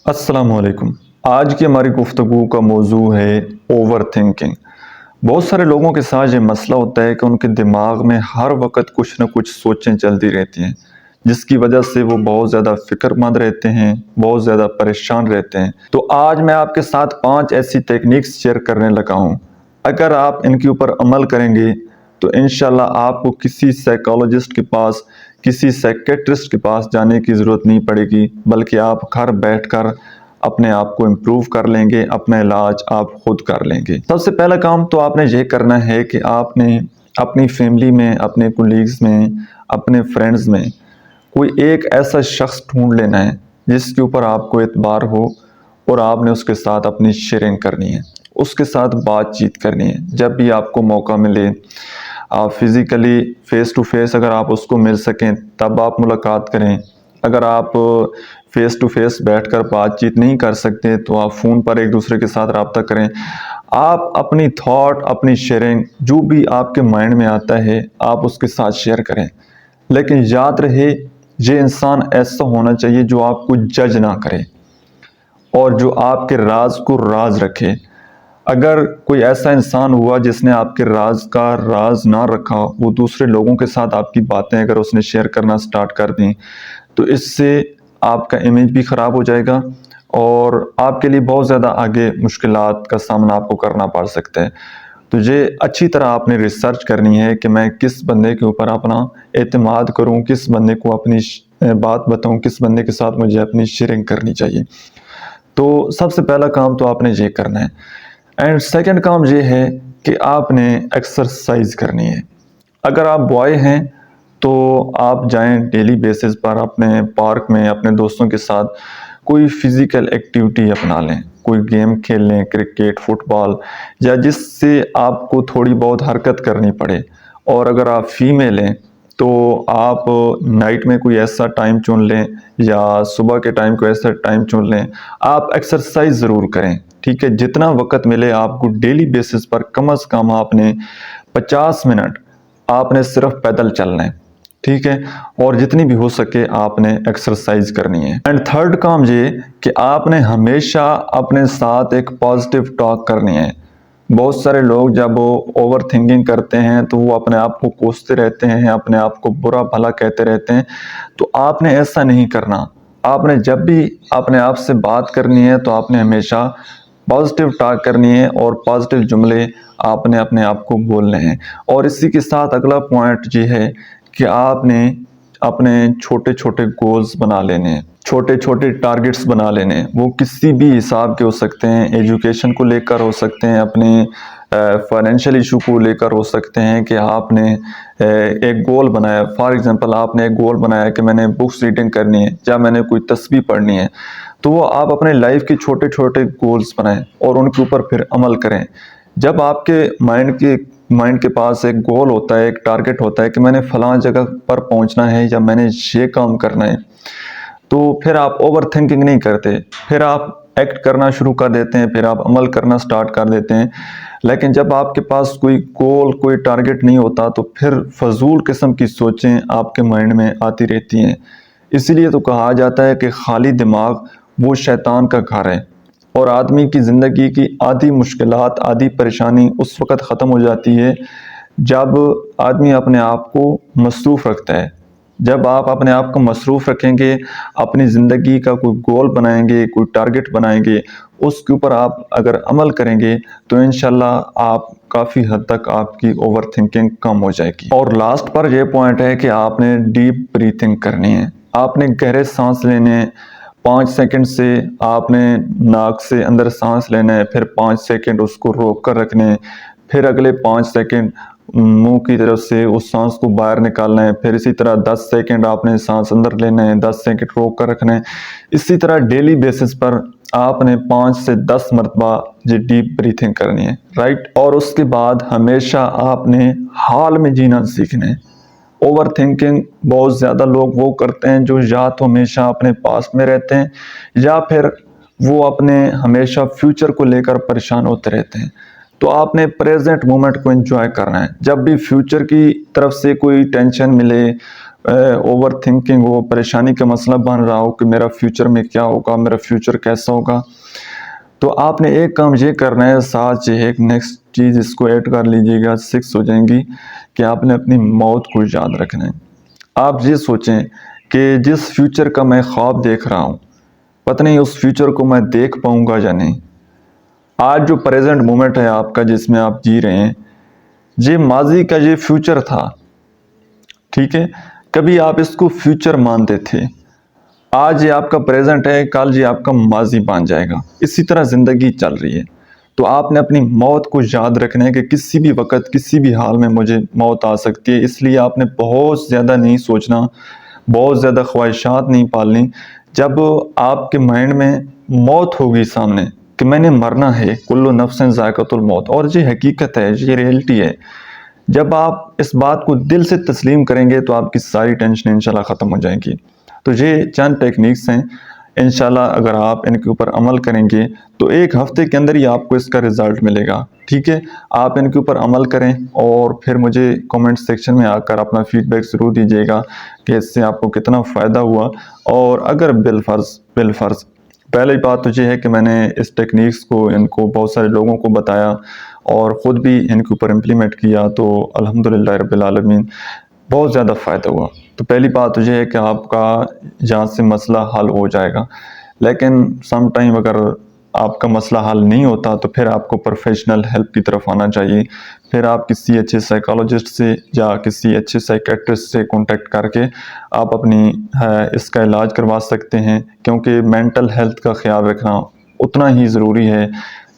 السلام علیکم۔ آج کی ہماری گفتگو کا موضوع ہے اوور تھنکنگ۔ بہت سارے لوگوں کے ساتھ یہ مسئلہ ہوتا ہے کہ ان کے دماغ میں ہر وقت کچھ نہ کچھ سوچیں چلتی رہتی ہیں، جس کی وجہ سے وہ بہت زیادہ فکر مند رہتے ہیں، بہت زیادہ پریشان رہتے ہیں۔ تو آج میں آپ کے ساتھ 5 ایسی ٹیکنیکس شیئر کرنے لگا ہوں۔ اگر آپ ان کے اوپر عمل کریں گے تو انشاءاللہ آپ کو کسی سائیکالوجسٹ کے پاس، کسی سائیکیٹرسٹ کے پاس جانے کی ضرورت نہیں پڑے گی، بلکہ آپ گھر بیٹھ کر اپنے آپ کو امپروو کر لیں گے، اپنا علاج آپ خود کر لیں گے۔ سب سے پہلا کام تو آپ نے یہ کرنا ہے کہ آپ نے اپنی فیملی میں، اپنے کولیگز میں، اپنے فرینڈز میں کوئی ایک ایسا شخص ڈھونڈ لینا ہے جس کے اوپر آپ کو اعتبار ہو، اور آپ نے اس کے ساتھ اپنی شیئرنگ کرنی ہے، اس کے ساتھ بات چیت کرنی ہے۔ جب بھی آپ کو موقع ملے، آپ فزیکلی فیس ٹو فیس اگر آپ اس کو مل سکیں تب آپ ملاقات کریں۔ اگر آپ فیس ٹو فیس بیٹھ کر بات چیت نہیں کر سکتے تو آپ فون پر ایک دوسرے کے ساتھ رابطہ کریں۔ آپ اپنی تھاٹ، اپنی شیئرنگ، جو بھی آپ کے مائنڈ میں آتا ہے آپ اس کے ساتھ شیئر کریں، لیکن یاد رہے یہ انسان ایسا ہونا چاہیے جو آپ کو جج نہ کرے اور جو آپ کے راز کو راز رکھے۔ اگر کوئی ایسا انسان ہوا جس نے آپ کے راز کا راز نہ رکھا، وہ دوسرے لوگوں کے ساتھ آپ کی باتیں اگر اس نے شیئر کرنا سٹارٹ کر دیں تو اس سے آپ کا امیج بھی خراب ہو جائے گا اور آپ کے لیے بہت زیادہ آگے مشکلات کا سامنا آپ کو کرنا پڑ سکتا ہے۔ تو یہ اچھی طرح آپ نے ریسرچ کرنی ہے کہ میں کس بندے کے اوپر اپنا اعتماد کروں، کس بندے کو اپنی بات بتاؤں، کس بندے کے ساتھ مجھے اپنی شیئرنگ کرنی چاہیے۔ تو سب سے پہلا کام تو آپ نے یہ کرنا ہے۔ اینڈ سیکنڈ کام یہ ہے کہ آپ نے ایکسرسائز کرنی ہے۔ اگر آپ بوائے ہیں تو آپ جائیں ڈیلی بیسس پر اپنے پارک میں اپنے دوستوں کے ساتھ کوئی فزیکل ایکٹیویٹی اپنا لیں، کوئی گیم کھیل لیں، کرکٹ، فٹ بال، یا جس سے آپ کو تھوڑی بہت حرکت کرنی پڑے۔ اور اگر آپ فیمیل ہیں تو آپ نائٹ میں کوئی ایسا ٹائم چن لیں یا صبح کے ٹائم کو ایسا ٹائم چن لیں، آپ ایکسرسائز ضرور کریں۔ ٹھیک ہے، جتنا وقت ملے آپ کو ڈیلی بیسس پر کم از کم آپ نے 50 منٹ آپ نے صرف پیدل چلنا ہے، ٹھیک ہے، اور جتنی بھی ہو سکے آپ نے ایکسرسائز کرنی ہے۔ اینڈ تھرڈ کام یہ کہ آپ نے ہمیشہ اپنے ساتھ ایک پازیٹیو ٹاک کرنی ہے۔ بہت سارے لوگ جب وہ اوور تھنکنگ کرتے ہیں تو وہ اپنے آپ کو کوستے رہتے ہیں، اپنے آپ کو برا بھلا کہتے رہتے ہیں۔ تو آپ نے ایسا نہیں کرنا۔ آپ نے جب بھی اپنے آپ سے بات کرنی ہے تو آپ نے ہمیشہ پازیٹیو ٹاک کرنی ہے اور پازیٹیو جملے آپ نے اپنے آپ کو بولنے ہیں۔ اور اسی کے ساتھ اگلا پوائنٹ یہ ہے کہ آپ نے اپنے چھوٹے چھوٹے گولز بنا لینے ہیں، چھوٹے چھوٹے ٹارگٹس بنا لینے ہیں۔ وہ کسی بھی حساب کے ہو سکتے ہیں، ایجوکیشن کو لے کر ہو سکتے ہیں، اپنے فائنینشیل ایشو کو لے کر ہو سکتے ہیں کہ آپ نے ایک گول بنایا۔ فار ایگزامپل آپ نے ایک گول بنایا کہ میں نے بکس ریڈنگ کرنی ہے یا میں نے کوئی تسبیح پڑھنی ہے، تو وہ آپ اپنے لائف کے چھوٹے چھوٹے گولز بنائیں اور ان کے اوپر پھر عمل کریں۔ جب آپ کے مائنڈ کے پاس ایک گول ہوتا ہے، ایک ٹارگٹ ہوتا ہے کہ میں نے فلاں جگہ پر پہنچنا ہے یا میں نے یہ کام کرنا ہے، تو پھر آپ اوور تھنکنگ نہیں کرتے، پھر آپ ایکٹ کرنا شروع کر دیتے ہیں، پھر آپ عمل کرنا سٹارٹ کر دیتے ہیں۔ لیکن جب آپ کے پاس کوئی گول، کوئی ٹارگٹ نہیں ہوتا تو پھر فضول قسم کی سوچیں آپ کے مائنڈ میں آتی رہتی ہیں۔ اسی لیے تو کہا جاتا ہے کہ خالی دماغ وہ شیطان کا گھر ہے، اور آدمی کی زندگی کی آدھی مشکلات، آدھی پریشانی اس وقت ختم ہو جاتی ہے جب آدمی اپنے آپ کو مصروف رکھتا ہے۔ جب آپ اپنے آپ کو مصروف رکھیں گے، اپنی زندگی کا کوئی گول بنائیں گے، کوئی ٹارگٹ بنائیں گے، اس کے اوپر آپ اگر عمل کریں گے تو انشاءاللہ آپ کافی حد تک آپ کی اوور تھنکنگ کم ہو جائے گی۔ اور لاسٹ پر یہ پوائنٹ ہے کہ آپ نے ڈیپ بریتھنگ کرنی ہے۔ آپ نے گہرے سانس لینے ہیں، 5 سیکنڈ سے آپ نے ناک سے اندر سانس لینا ہے، پھر 5 سیکنڈ اس کو روک کر رکھنے ہیں، پھر اگلے 5 سیکنڈ منہ کی طرف سے اس سانس کو باہر نکالنا ہے، پھر اسی طرح 10 سیکنڈ آپ نے سانس اندر لینا ہے، 10 سیکنڈ روک کر رکھنا ہے۔ اسی طرح ڈیلی بیسس پر آپ نے 5 سے 10 مرتبہ یہ ڈیپ بریتھنگ کرنی ہے، رائٹ؟ اور اس کے بعد ہمیشہ آپ نے حال میں جینا سیکھنا ہے۔ اوور تھنکنگ بہت زیادہ لوگ وہ کرتے ہیں جو یا تو ہمیشہ اپنے پاسٹ میں رہتے ہیں یا پھر وہ اپنے ہمیشہ فیوچر کو لے کر پریشان ہوتے رہتے ہیں۔ تو آپ نے پریزنٹ مومنٹ کو انجوائے کرنا ہے۔ جب بھی فیوچر کی طرف سے کوئی ٹینشن ملے، اوور تھنکنگ ہو, پریشانی کا مسئلہ بن رہا ہو کہ میرا فیوچر میں کیا ہوگا, میرا فیوچر کیسا ہوگا, تو آپ نے ایک کام یہ کرنا ہے, ساتھ ایک نیکسٹ چیز اس کو ایڈ کر لیجیے گا, 6 ہو جائیں گی, کہ آپ نے اپنی موت کو یاد رکھنا ہے. آپ یہ سوچیں کہ جس فیوچر کا میں خواب دیکھ رہا ہوں, پتہ نہیں اس فیوچر کو میں دیکھ پاؤں گا یا نہیں. آج جو پریزنٹ مومنٹ ہے آپ کا جس میں آپ جی رہے ہیں, یہ ماضی کا یہ فیوچر تھا, ٹھیک ہے, کبھی آپ اس کو فیوچر مانتے تھے, آج یہ آپ کا پریزنٹ ہے, کل یہ آپ کا ماضی بن جائے گا. اسی طرح زندگی چل رہی ہے. تو آپ نے اپنی موت کو یاد رکھنا ہے کہ کسی بھی وقت کسی بھی حال میں مجھے موت آ سکتی ہے. اس لیے آپ نے بہت زیادہ نہیں سوچنا, بہت زیادہ خواہشات نہیں پالنی. جب آپ کے مائنڈ میں موت ہوگی سامنے کہ میں نے مرنا ہے, کل نفس ذائقۃ الموت, اور یہ حقیقت ہے, یہ ریئلٹی ہے, جب آپ اس بات کو دل سے تسلیم کریں گے تو آپ کی ساری ٹینشن انشاءاللہ ختم ہو جائیں گی. تو یہ چند ٹیکنیکس ہیں, انشاءاللہ اگر آپ ان کے اوپر عمل کریں گے تو ایک ہفتے کے اندر ہی آپ کو اس کا رزلٹ ملے گا, ٹھیک ہے. آپ ان کے اوپر عمل کریں اور پھر مجھے کومنٹ سیکشن میں آ کر اپنا فیڈ بیک ضرور دیجیے گا کہ اس سے آپ کو کتنا فائدہ ہوا. اور اگر بالفرض پہلی بات تو یہ ہے کہ میں نے اس ٹیکنیکس کو ان کو بہت سارے لوگوں کو بتایا اور خود بھی ان کے اوپر امپلیمنٹ کیا, تو الحمدللہ رب العالمین بہت زیادہ فائدہ ہوا. تو پہلی بات تو یہ ہے کہ آپ کا یہاں سے مسئلہ حل ہو جائے گا. لیکن سم ٹائم اگر آپ کا مسئلہ حل نہیں ہوتا تو پھر آپ کو پروفیشنل ہیلپ کی طرف آنا چاہیے. پھر آپ کسی اچھے سائیکالوجسٹ سے یا کسی اچھے سائیکیٹرسٹ سے کانٹیکٹ کر کے آپ اپنی اس کا علاج کروا سکتے ہیں, کیونکہ مینٹل ہیلتھ کا خیال رکھنا اتنا ہی ضروری ہے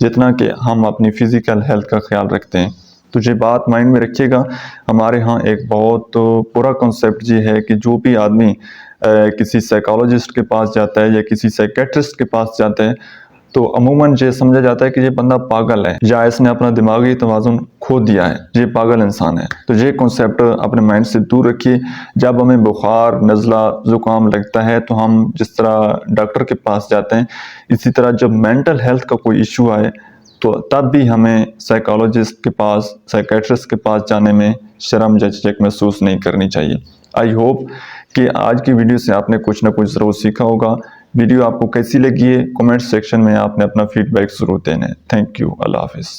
جتنا کہ ہم اپنی فزیکل ہیلتھ کا خیال رکھتے ہیں. تو یہ بات مائنڈ میں رکھیے گا. ہمارے ہاں ایک بہت برا کنسیپٹ یہ ہے کہ جو بھی آدمی کسی سائیکالوجسٹ کے پاس جاتا ہے یا کسی سائیکیٹرسٹ کے پاس جاتا ہے تو عموماً یہ سمجھا جاتا ہے کہ یہ بندہ پاگل ہے یا اس نے اپنا دماغی توازن کھو دیا ہے, یہ پاگل انسان ہے. تو یہ کنسیپٹ اپنے مائنڈ سے دور رکھیے. جب ہمیں بخار, نزلہ, زکام لگتا ہے تو ہم جس طرح ڈاکٹر کے پاس جاتے ہیں, اسی طرح جب مینٹل ہیلتھ کا کوئی ایشو آئے تو تب بھی ہمیں سائیکالوجسٹ کے پاس, سائیکیٹرسٹ کے پاس جانے میں شرم یا جھجک محسوس نہیں کرنی چاہیے. آئی ہوپ کہ آج کی ویڈیو سے آپ نے کچھ نہ کچھ ضرور سیکھا ہوگا. ویڈیو آپ کو کیسی لگی ہے, کومنٹ سیکشن میں آپ نے اپنا فیڈ بیک ضرور دینا ہے. تھینک یو, اللہ حافظ.